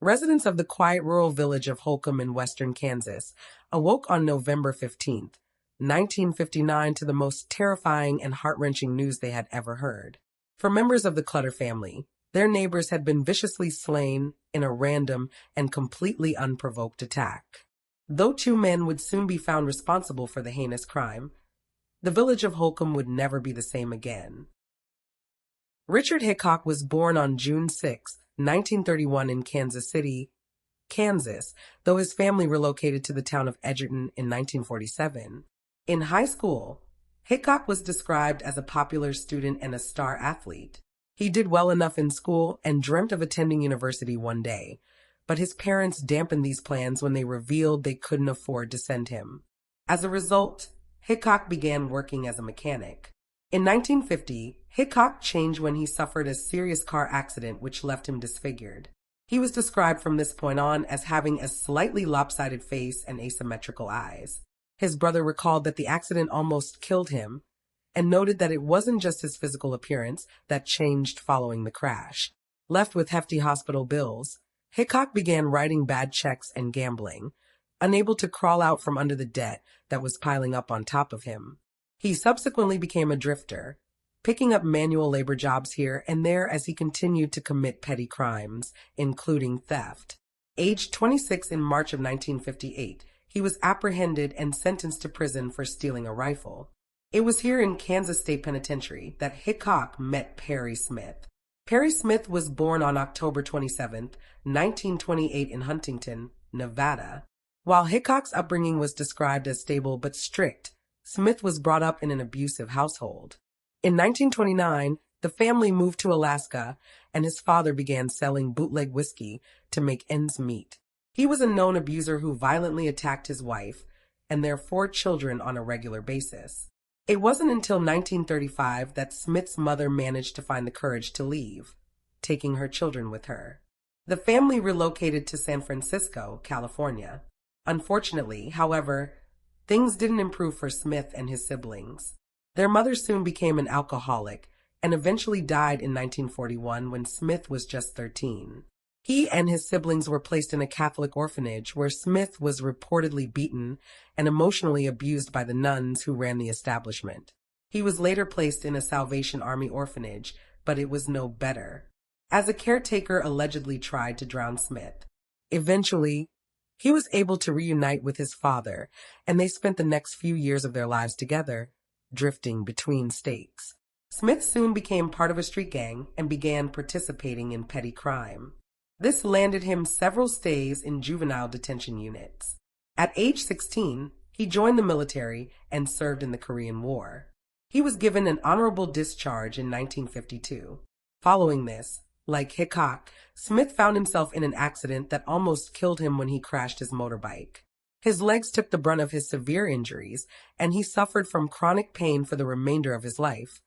Residents of the quiet rural village of Holcomb in western Kansas awoke on November 15th, 1959 to the most terrifying and heart-wrenching news they had ever heard. For members of the Clutter family, their neighbors had been viciously slain in a random and completely unprovoked attack. Though two men would soon be found responsible for the heinous crime, the village of Holcomb would never be the same again. Richard Hickok was born on June 6, 1931 in Kansas City, Kansas, though his family relocated to the town of Edgerton in 1947. In high school, Hickok was described as a popular student and a star athlete. He did well enough in school and dreamt of attending university one day, but his parents dampened these plans when they revealed they couldn't afford to send him. As a result, Hickok began working as a mechanic. In 1950, Hickok changed when he suffered a serious car accident which left him disfigured. He was described from this point on as having a slightly lopsided face and asymmetrical eyes. His brother recalled that the accident almost killed him and noted that it wasn't just his physical appearance that changed following the crash. Left with hefty hospital bills, Hickok began writing bad checks and gambling, unable to crawl out from under the debt that was piling up on top of him. He subsequently became a drifter, picking up manual labor jobs here and there as he continued to commit petty crimes, including theft. Aged 26 in March of 1958, he was apprehended and sentenced to prison for stealing a rifle. It was here in Kansas State Penitentiary that Hickok met Perry Smith. Perry Smith was born on October 27, 1928 in Huntington, Nevada. While Hickok's upbringing was described as stable but strict, Smith was brought up in an abusive household. In 1929, the family moved to Alaska, and his father began selling bootleg whiskey to make ends meet. He was a known abuser who violently attacked his wife and their 4 children on a regular basis. It wasn't until 1935 that Smith's mother managed to find the courage to leave, taking her children with her. The family relocated to San Francisco, California. Unfortunately, however, things didn't improve for Smith and his siblings. Their mother soon became an alcoholic and eventually died in 1941 when Smith was just 13. He and his siblings were placed in a Catholic orphanage where Smith was reportedly beaten and emotionally abused by the nuns who ran the establishment. He was later placed in a Salvation Army orphanage, but it was no better, as a caretaker allegedly tried to drown Smith. Eventually, he was able to reunite with his father, and they spent the next few years of their lives together, drifting between states. Smith soon became part of a street gang and began participating in petty crime. This landed him several stays in juvenile detention units. At age 16, he joined the military and served in the Korean War. He was given an honorable discharge in 1952. Following this, like Hickok, Smith found himself in an accident that almost killed him when he crashed his motorbike. His legs took the brunt of his severe injuries, and he suffered from chronic pain for the remainder of his life,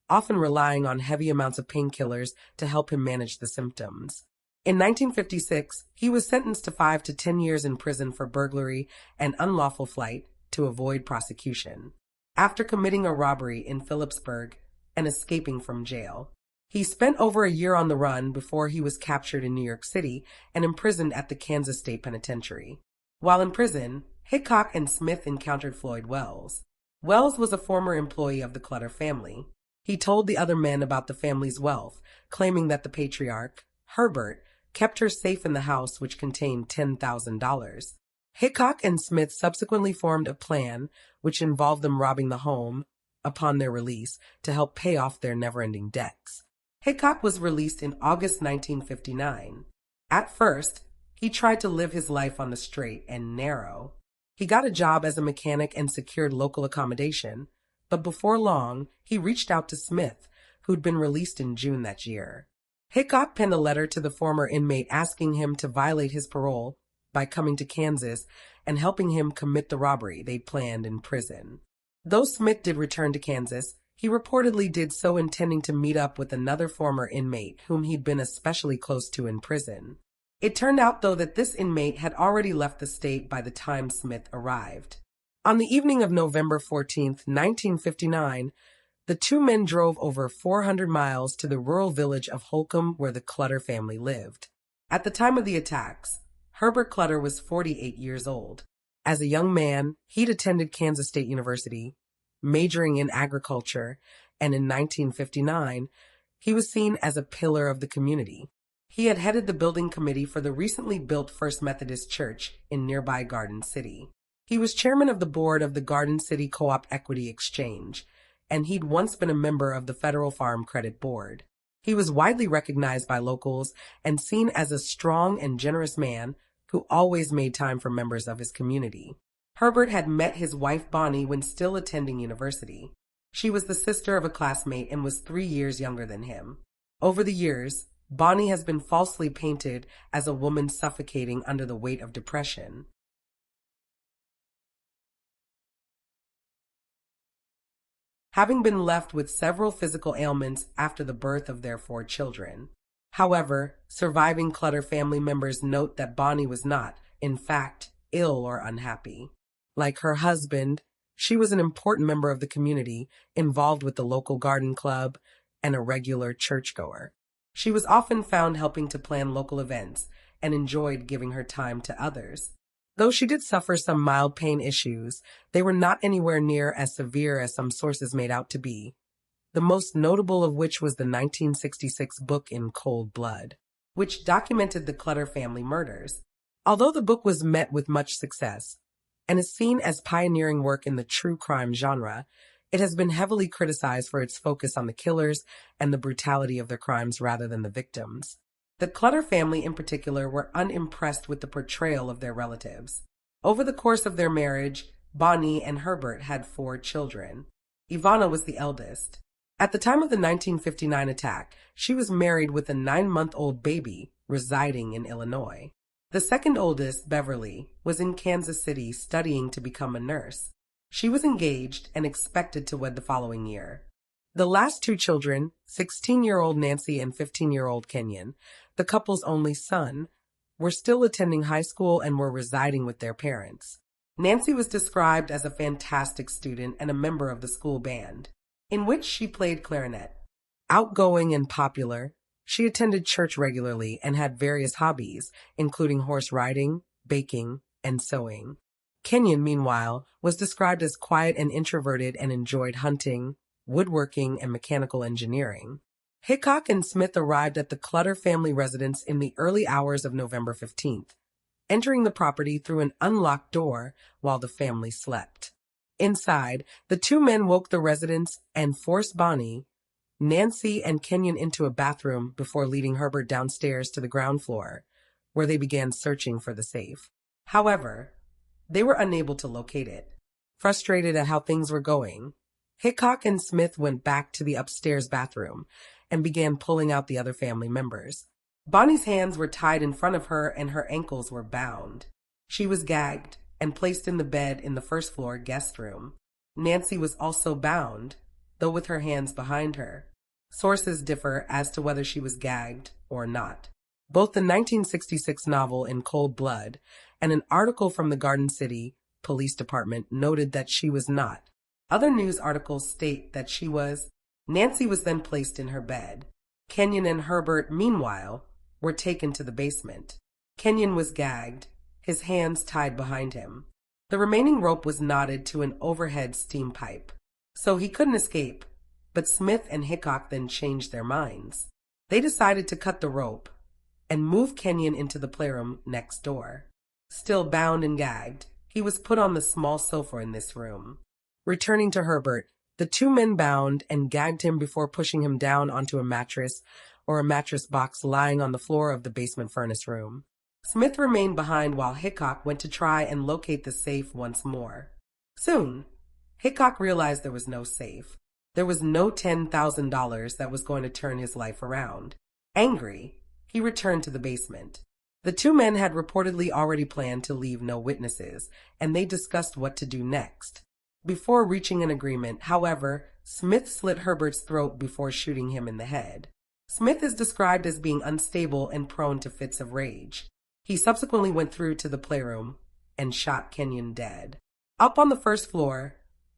often relying on heavy amounts of painkillers to help him manage the symptoms. In 1956, he was sentenced to 5 to 10 years in prison for burglary and unlawful flight to avoid prosecution, after committing a robbery in Phillipsburg and escaping from jail. He spent over a year on the run before he was captured in New York City and imprisoned at the Kansas State Penitentiary. While in prison, Hickok and Smith encountered Floyd Wells. Wells was a former employee of the Clutter family. He told the other men about the family's wealth, claiming that the patriarch, Herbert, kept her safe in the house, which contained $10,000. Hickok and Smith subsequently formed a plan which involved them robbing the home upon their release to help pay off their never-ending debts. Hickok was released in August 1959. At first, he tried to live his life on the straight and narrow. He got a job as a mechanic and secured local accommodation, but before long, he reached out to Smith, who'd been released in June that year. Hickok penned a letter to the former inmate asking him to violate his parole by coming to Kansas and helping him commit the robbery they'd planned in prison. Though Smith did return to Kansas, he reportedly did so intending to meet up with another former inmate whom he'd been especially close to in prison. It turned out, though, that this inmate had already left the state by the time Smith arrived. On the evening of November 14th, 1959, the two men drove over 400 miles to the rural village of Holcomb where the Clutter family lived. At the time of the attacks, Herbert Clutter was 48 years old. As a young man, he'd attended Kansas State University, majoring in agriculture, and in 1959, he was seen as a pillar of the community. He had headed the building committee for the recently built First Methodist Church in nearby Garden City. He was chairman of the board of the Garden City Co-op Equity Exchange, and he'd once been a member of the Federal Farm Credit Board. He was widely recognized by locals and seen as a strong and generous man who always made time for members of his community. Herbert had met his wife Bonnie when still attending university. She was the sister of a classmate and was 3 years younger than him. Over the years, Bonnie has been falsely painted as a woman suffocating under the weight of depression. Having been left with several physical ailments after the birth of their 4 children. However, surviving Clutter family members note that Bonnie was not, in fact, ill or unhappy. Like her husband, she was an important member of the community, involved with the local garden club, and a regular churchgoer. She was often found helping to plan local events and enjoyed giving her time to others. Though she did suffer some mild pain issues, they were not anywhere near as severe as some sources made out to be, the most notable of which was the 1966 book In Cold Blood, which documented the Clutter family murders. Although the book was met with much success and is seen as pioneering work in the true crime genre, it has been heavily criticized for its focus on the killers and the brutality of their crimes rather than the victims. The Clutter family in particular were unimpressed with the portrayal of their relatives. Over the course of their marriage, Bonnie and Herbert had 4 children. Ivana was the eldest. At the time of the 1959 attack, she was married with a 9-month-old baby residing in Illinois. The second oldest, Beverly, was in Kansas City studying to become a nurse. She was engaged and expected to wed the following year. The last 2 children, 16-year-old Nancy and 15-year-old Kenyon, the couple's only son, were still attending high school and were residing with their parents. Nancy was described as a fantastic student and a member of the school band, in which she played clarinet. Outgoing and popular, she attended church regularly and had various hobbies, including horse riding, baking, and sewing. Kenyon, meanwhile, was described as quiet and introverted and enjoyed hunting, woodworking, and mechanical engineering. Hickok and Smith arrived at the Clutter family residence in the early hours of November 15th, entering the property through an unlocked door while the family slept. Inside, the 2 men woke the residents and forced Bonnie, Nancy, and Kenyon into a bathroom before leading Herbert downstairs to the ground floor, where they began searching for the safe. However, they were unable to locate it. Frustrated at how things were going, Hickok and Smith went back to the upstairs bathroom and began pulling out the other family members. Bonnie's hands were tied in front of her and her ankles were bound. She was gagged and placed in the bed in the first floor guest room. Nancy was also bound, though with her hands behind her. Sources differ as to whether she was gagged or not. Both the 1966 novel In Cold Blood and an article from the Garden City Police Department noted that she was not. Other news articles state that she was. Nancy was then placed in her bed. Kenyon and Herbert, meanwhile, were taken to the basement. Kenyon was gagged, his hands tied behind him. The remaining rope was knotted to an overhead steam pipe, so he couldn't escape, but Smith and Hickok then changed their minds. They decided to cut the rope and move Kenyon into the playroom next door. Still bound and gagged, he was put on the small sofa in this room. Returning to Herbert, the 2 men bound and gagged him before pushing him down onto a mattress or a mattress box lying on the floor of the basement furnace room. Smith remained behind while Hickok went to try and locate the safe once more. Soon, Hickok realized there was no safe. There was no $10,000 that was going to turn his life around. Angry, he returned to the basement. The 2 men had reportedly already planned to leave no witnesses, and they discussed what to do next. Before reaching an agreement, however, Smith slit Herbert's throat before shooting him in the head. Smith is described as being unstable and prone to fits of rage. He subsequently went through to the playroom and shot Kenyon dead. Up on the first floor,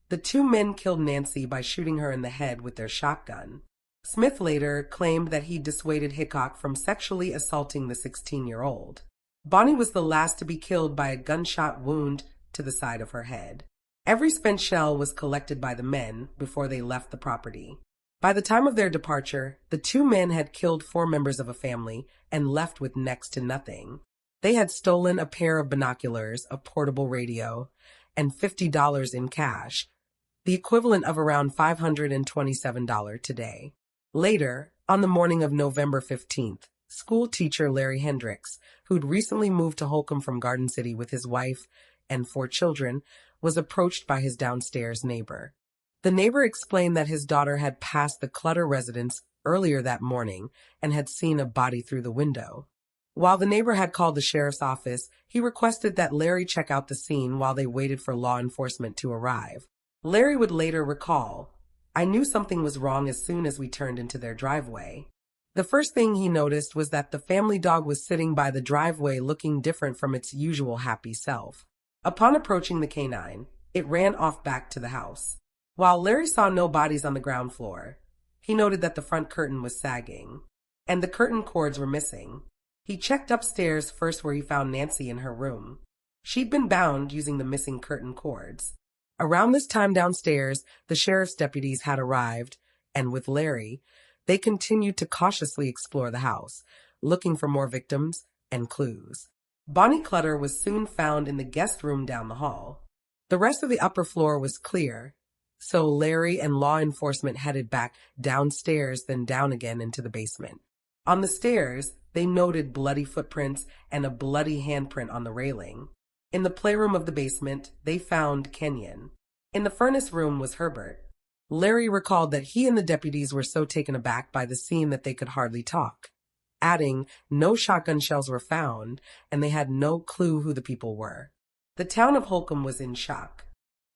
the 2 men killed Nancy by shooting her in the head with their shotgun. Smith later claimed that he dissuaded Hickok from sexually assaulting the 16-year-old. Bonnie was the last to be killed by a gunshot wound to the side of her head. Every spent shell was collected by the men before they left the property. By the time of their departure, the two men had killed 4 members of a family and left with next to nothing. They had stolen a pair of binoculars, a portable radio, and $50 in cash, the equivalent of around $527 today. Later, on the morning of November 15th, school teacher Larry Hendricks, who'd recently moved to Holcomb from Garden City with his wife and 4 children, was approached by his downstairs neighbor. The neighbor explained that his daughter had passed the Clutter residence earlier that morning and had seen a body through the window. While the neighbor had called the sheriff's office, he requested that Larry check out the scene while they waited for law enforcement to arrive. Larry would later recall, "I knew something was wrong as soon as we turned into their driveway." The first thing he noticed was that the family dog was sitting by the driveway looking different from its usual happy self. Upon approaching the canine, it ran off back to the house. While Larry saw no bodies on the ground floor, he noted that the front curtain was sagging, and the curtain cords were missing. He checked upstairs first where he found Nancy in her room. She'd been bound using the missing curtain cords. Around this time downstairs, the sheriff's deputies had arrived, and with Larry, they continued to cautiously explore the house, looking for more victims and clues. Bonnie Clutter was soon found in the guest room down the hall. The rest of the upper floor was clear, so Larry and law enforcement headed back downstairs, then down again into the basement. On the stairs, they noted bloody footprints and a bloody handprint on the railing. In the playroom of the basement, they found Kenyon. In the furnace room was Herbert. Larry recalled that he and the deputies were so taken aback by the scene that they could hardly talk, adding no shotgun shells were found, and they had no clue who the people were. The town of Holcomb was in shock.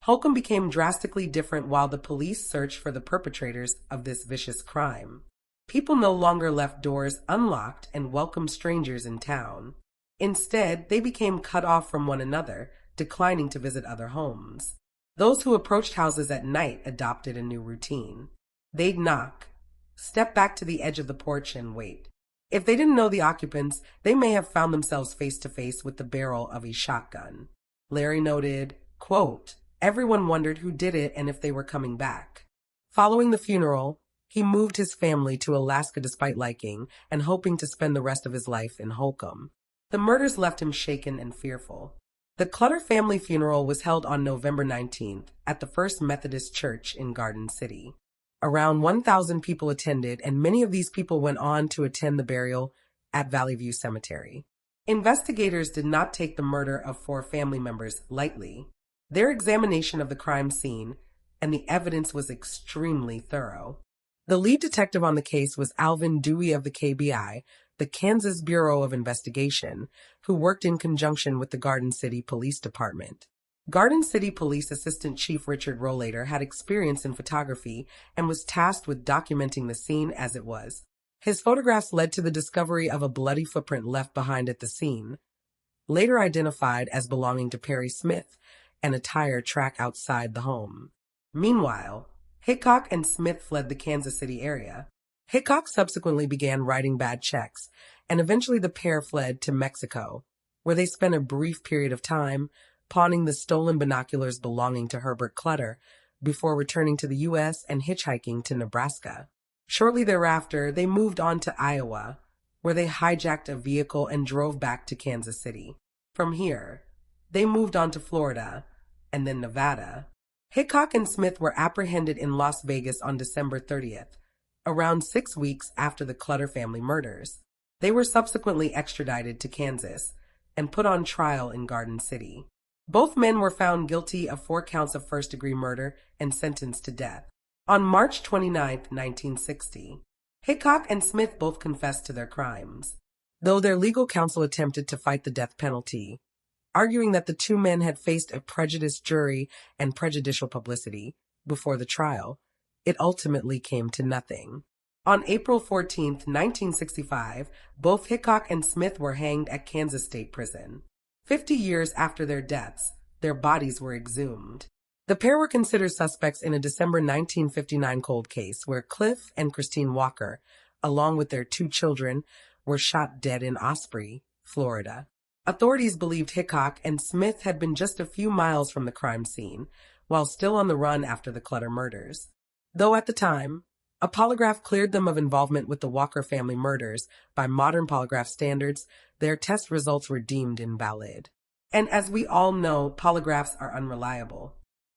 Holcomb became drastically different while the police searched for the perpetrators of this vicious crime. People no longer left doors unlocked and welcomed strangers in town. Instead, they became cut off from one another, declining to visit other homes. Those who approached houses at night adopted a new routine. They'd knock, step back to the edge of the porch, and wait. If they didn't know the occupants, they may have found themselves face to face with the barrel of a shotgun. Larry noted, quote, "Everyone wondered who did it and if they were coming back." Following the funeral, he moved his family to Alaska despite liking and hoping to spend the rest of his life in Holcomb. The murders left him shaken and fearful. The Clutter family funeral was held on November 19th at the First Methodist Church in Garden City. Around 1,000 people attended, and many of these people went on to attend the burial at Valley View Cemetery. Investigators did not take the murder of 4 family members lightly. Their examination of the crime scene and the evidence was extremely thorough. The lead detective on the case was Alvin Dewey of the KBI, the Kansas Bureau of Investigation, who worked in conjunction with the Garden City Police Department. Garden City Police Assistant Chief Richard Rollator had experience in photography and was tasked with documenting the scene as it was. His photographs led to the discovery of a bloody footprint left behind at the scene, later identified as belonging to Perry Smith, and a tire track outside the home. Meanwhile, Hickok and Smith fled the Kansas City area. Hickok subsequently began writing bad checks, and eventually the pair fled to Mexico, where they spent a brief period of time pawning the stolen binoculars belonging to Herbert Clutter before returning to the U.S. and hitchhiking to Nebraska. Shortly thereafter, they moved on to Iowa, where they hijacked a vehicle and drove back to Kansas City. From here, they moved on to Florida and then Nevada. Hickok and Smith were apprehended in Las Vegas on December 30th, around 6 weeks after the Clutter family murders. They were subsequently extradited to Kansas and put on trial in Garden City. Both men were found guilty of 4 counts of first-degree murder and sentenced to death. On March 29, 1960, Hickok and Smith both confessed to their crimes, though their legal counsel attempted to fight the death penalty, arguing that the 2 men had faced a prejudiced jury and prejudicial publicity before the trial. It ultimately came to nothing. On April 14, 1965, both Hickok and Smith were hanged at Kansas State Prison. 50 years after their deaths, their bodies were exhumed. The pair were considered suspects in a December 1959 cold case where Cliff and Christine Walker, along with their 2 children, were shot dead in Osprey, Florida. Authorities believed Hickok and Smith had been just a few miles from the crime scene, while still on the run after the Clutter murders. Though at the time, a polygraph cleared them of involvement with the Walker family murders, by modern polygraph standards, their test results were deemed invalid. And as we all know, polygraphs are unreliable.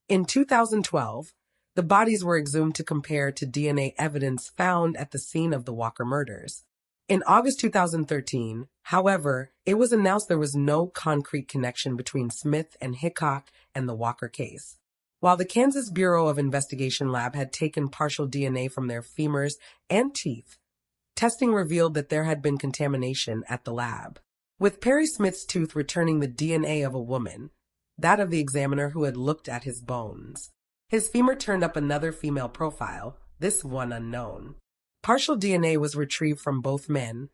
In 2012, the bodies were exhumed to compare to DNA evidence found at the scene of the Walker murders. In August 2013, however, it was announced there was no concrete connection between Smith and Hickok and the Walker case. While the Kansas Bureau of Investigation lab had taken partial DNA from their femurs and teeth, testing revealed that there had been contamination at the lab, with Perry Smith's tooth returning the DNA of a woman, that of the examiner who had looked at his bones. His femur turned up another female profile, this one unknown. Partial DNA was retrieved from both men,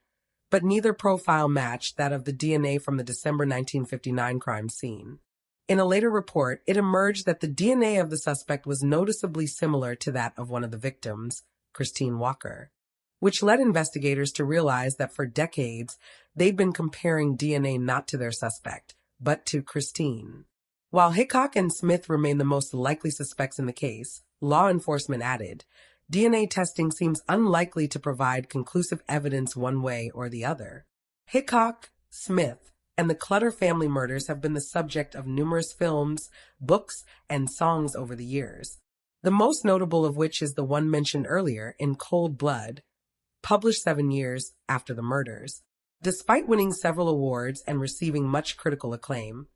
but neither profile matched that of the DNA from the December 1959 crime scene. In a later report, it emerged that the DNA of the suspect was noticeably similar to that of one of the victims, Christine Walker, which led investigators to realize that for decades, they'd been comparing DNA not to their suspect, but to Christine. While Hickok and Smith remain the most likely suspects in the case, law enforcement added, DNA testing seems unlikely to provide conclusive evidence one way or the other. Hickok, Smith, and the Clutter family murders have been the subject of numerous films, books, and songs over the years. The most notable of which is the one mentioned earlier, In Cold Blood, published 7 years after the murders. Despite winning several awards and receiving much critical acclaim,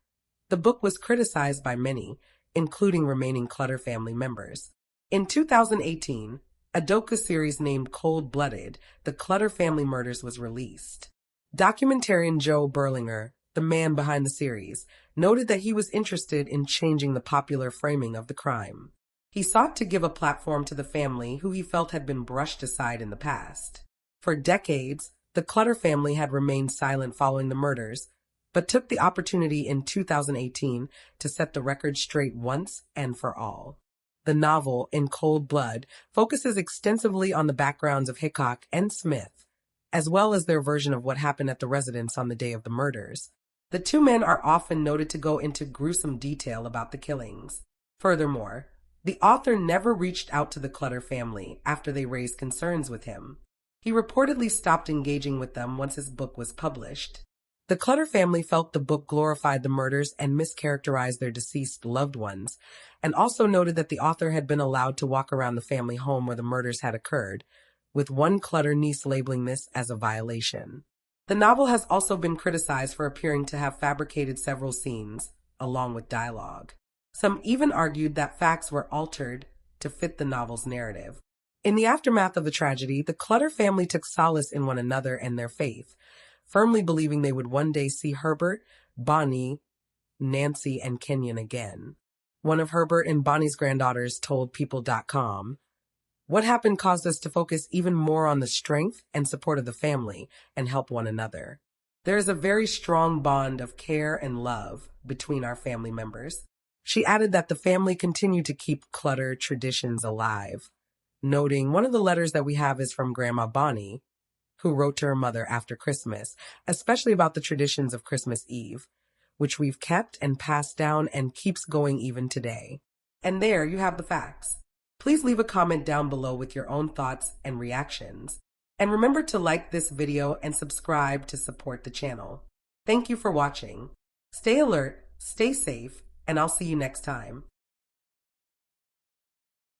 the book was criticized by many, including remaining Clutter family members. In 2018, a docu-series named Cold-Blooded, The Clutter Family Murders was released. Documentarian Joe Berlinger, the man behind the series, noted that he was interested in changing the popular framing of the crime. He sought to give a platform to the family who he felt had been brushed aside in the past. For decades, the Clutter family had remained silent following the murders, but took the opportunity in 2018 to set the record straight once and for all. The novel, In Cold Blood, focuses extensively on the backgrounds of Hickok and Smith, as well as their version of what happened at the residence on the day of the murders. The 2 men are often noted to go into gruesome detail about the killings. Furthermore, the author never reached out to the Clutter family after they raised concerns with him. He reportedly stopped engaging with them once his book was published. The Clutter family felt the book glorified the murders and mischaracterized their deceased loved ones, and also noted that the author had been allowed to walk around the family home where the murders had occurred, with one Clutter niece labeling this as a violation. The novel has also been criticized for appearing to have fabricated several scenes, along with dialogue. Some even argued that facts were altered to fit the novel's narrative. In the aftermath of the tragedy, the Clutter family took solace in one another and their faith, firmly believing they would one day see Herbert, Bonnie, Nancy, and Kenyon again. One of Herbert and Bonnie's granddaughters told People.com, "What happened caused us to focus even more on the strength and support of the family and help one another. There is a very strong bond of care and love between our family members." She added that the family continued to keep Clutter traditions alive, noting one of the letters that we have is from Grandma Bonnie, who wrote to her mother after Christmas, especially about the traditions of Christmas Eve, which we've kept and passed down and keeps going even today. And there you have the facts. Please leave a comment down below with your own thoughts and reactions. And remember to like this video and subscribe to support the channel. Thank you for watching. Stay alert, stay safe, and I'll see you next time.